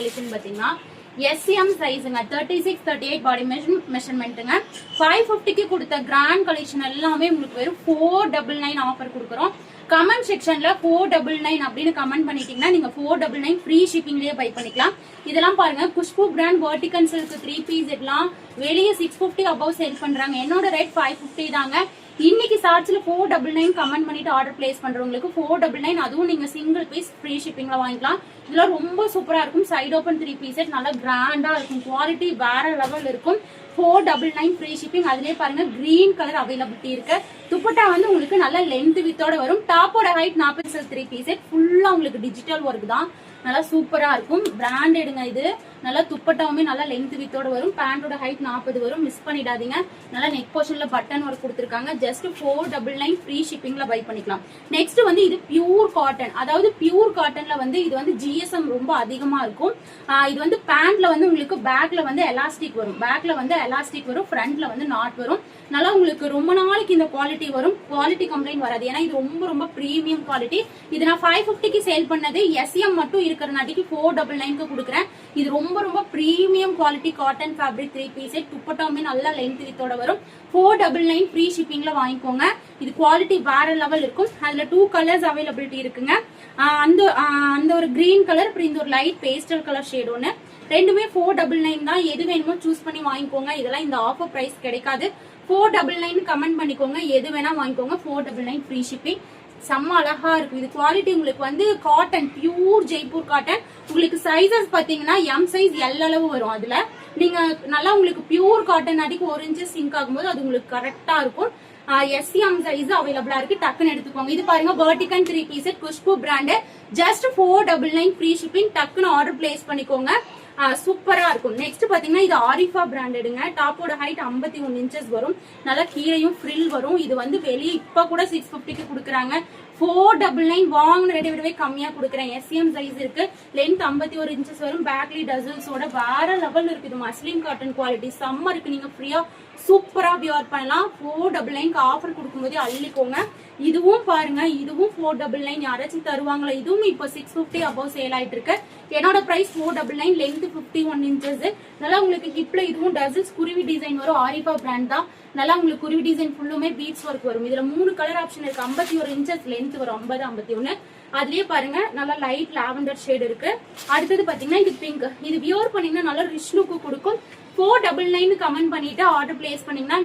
Collection பாத்தீங்கன்னா SM சைஸுங்க 36-38 பாடி மெஷர்மெண்ட்டுங்க 550க்கு கொடுத்த grand collection எல்லாமே உங்களுக்கு வெறும் 499 ஆஃபர் கொடுக்குறோம். கமெண்ட் செக்ஷன்ல 499 அப்படின்னு கமெண்ட் பண்ணிட்டீங்கன்னா நீங்க 499 ஃப்ரீ ஷிப்பிங்லயே பை பண்ணிக்கலாம். இதெல்லாம் பாருங்க Khushbu brand vertical silk 3 piece எல்லாம் வெளியே 650 அபவ் சேல் பண்றாங்க. என்னோட ரேட் 550 தாங்க. இன்னைக்கு சார்ஜ்ல 499 கமெண்ட் பண்ணிட்டு ஆர்டர் பிளேஸ் பண்றவங்களுக்கு 499 அதுவும் நீங்க சிங்கிள் பீஸ் ஃப்ரீ ஷிப்பிங்ல வாங்கிக்கலாம். இதெல்லாம் ரொம்ப சூப்பரா இருக்கும். சைடு ஓபன் 3 பீஸ் செட் நல்லா கிராண்டா இருக்கும். குவாலிட்டி வேற லெவல் இருக்கும். 499 ஃப்ரீ ஷிப்பிங். அதுலயே பாருங்க கிரீன் கலர் அவைலபிலிட்டி இருக்கு. துப்பட்டா வந்து உங்களுக்கு நல்ல லென்த் வித்தோட வரும். டாப்போட ஹைட் 40 3 பீஸ் செட் ஃபுல்லா உங்களுக்கு டிஜிட்டல் ஒர்க் தான். நல்லா சூப்பரா இருக்கும். பிராண்டடுங்க இது. நல்லா துப்பட்டாவுமே நல்லா லென்த் வித்தோட வரும். பேண்டோட ஹைட் 40 வரும். மிஸ் பண்ணிடாதீங்க. நல்லா நெக் போர்ஷன்ல பட்டன் ஒர்க் கொடுத்துருக்காங்க. ஜஸ்ட் 499 ஃப்ரீ ஷிப்பிங்ல பை பண்ணிக்கலாம். நெக்ஸ்ட் வந்து இது பியூர் காட்டன். அதாவது பியூர் காட்டன்ல வந்து இது வந்து GSM ரொம்ப அதிகமா இருக்கும். இது வந்து பேண்ட்ல வந்து உங்களுக்கு பேக்ல வந்து எலாஸ்டிக் வரும். பேக்ல வந்து எலாஸ்டிக் வரும். ஃப்ரண்ட்ல வந்து நாட் வரும். நல்லா உங்களுக்கு ரொம்ப நாளைக்கு இந்த குவாலிட்டி வரும். குவாலிட்டி கம்ப்ளைண்ட் வராது. ஏன்னா இது ரொம்ப ரொம்ப பிரீமியம் குவாலிட்டி. இது நான் 550க்கு சேல் பண்ணது. SM மட்டும் இருக்கிறனாட்டிக்கு 499க்கு கொடுக்குறேன். இது ரொம்ப ரொம்ப premium quality cotton fabric 3 piece set. துப்பட்டாவுமே நல்லா லென்த் வித்தோட வரும். 499 ஃப்ரீ ஷிப்பிங்ல வாங்கிக்கோங்க. இது குவாலிட்டி வேற லெவல் இருக்கும். அதுல 2 கலர்ஸ் அவைலபிலிட்டி இருக்குங்க. அந்த ஒரு கிரீன் கலர், அப்புறம் இந்த ஒரு லைட் பேஸ்டல் கலர் ஷேட் ஒன்னு. ரெண்டுமே 499 தான். எது வேணுமோ சூஸ் பண்ணி வாங்கிக்கோங்க. இதெல்லாம் இந்த ஆஃபர் பிரைஸ் கிடைக்காது. 499 கமெண்ட் பண்ணிக்கோங்க. எது வேணா வாங்கிக்கோங்க. 499 ஃப்ரீ ஷிப்பிங். செம்ம அழகா இருக்கும். இது குவாலிட்டி உங்களுக்கு வந்து காட்டன், பியூர் ஜெய்ப்பூர் காட்டன். உங்களுக்கு சைசஸ் பாத்தீங்கன்னா M சைஸ் L அளவு வரும். அதுல நீங்க நல்லா உங்களுக்கு பியூர் காட்டன் அடிக்கு 1 இன்ச் சிங்க் ஆகும்போது அது உங்களுக்கு கரெக்டா இருக்கும். SM சைஸ் அவைலபிளா இருக்கு. டக்குன்னு எடுத்துக்கோங்க. இது பாருங்க vertical 3 piece set Khushbu brand. Just 499 free shipping. டக்குன்னு ஆர்டர் பிளேஸ் பண்ணிக்கோங்க. சூப்பரா இருக்கும். நெக்ஸ்ட் பாத்தீங்கன்னா இது ஆரிஃபா பிராண்டடுங்க. டாப்போட ஹைட் 51 இன்ச்சஸ் வரும். நல்லா கீழையும் ஃப்ரில் வரும். இது வந்து வெளியே இப்ப கூட 650க்கு கொடுக்குறாங்க. 499 வாங்கின ரேட்டை விடவே கம்மியா கொடுக்குறேன். SM சைஸ் இருக்கு. லென்த் 51 இன்ச்சஸ் வரும். பேக்லி டசல்ஸோட வேற லெவல் இருக்கு. இது மஸ்லின் காட்டன் குவாலிட்டி செம்ம இருக்கு. நீங்க ஃப்ரீயா சூப்பரா வியர் பண்ணலாம். 499 ஆஃபர் கொடுக்கும்போதே அள்ளிக்கோங்க. இதுவும் பாருங்க, இதுவும் 499 யாராச்சும் தருவாங்களா? இதுவும் இப்போ 650 அபவ் சேல் ஆயிட்டு இருக்கு. என்னோட பிரைஸ் 499. Length 51 inches. நல்லா உங்களுக்கு ஹிப்ல இதுவும் டசல்ஸ் குருவி டிசைன் வரும். ஆரிஃபா பிராண்ட் தான். நல்லா உங்களுக்கு குருவி டிசைன் ஃபுல்லுமே பீட்ஸ் ஒர்க் வரும். இதுல 3 கலர் ஆப்ஷன் இருக்கு. 51 இன்ச்சஸ் லென்த் வரும். 50, 51. அதுலயே பாருங்க நல்லா லைட் லாவெண்டர் ஷேட் இருக்கு. அடுத்தது பாத்தீங்கன்னா இது பிங்க். இது வியர் பண்ணீங்கன்னா நல்லா ரிச் லுக் கொடுக்கும். 499 கமெண்ட் பண்ணிட்டு ஆர்டர் பிளேஸ் பண்ணீங்கன்னா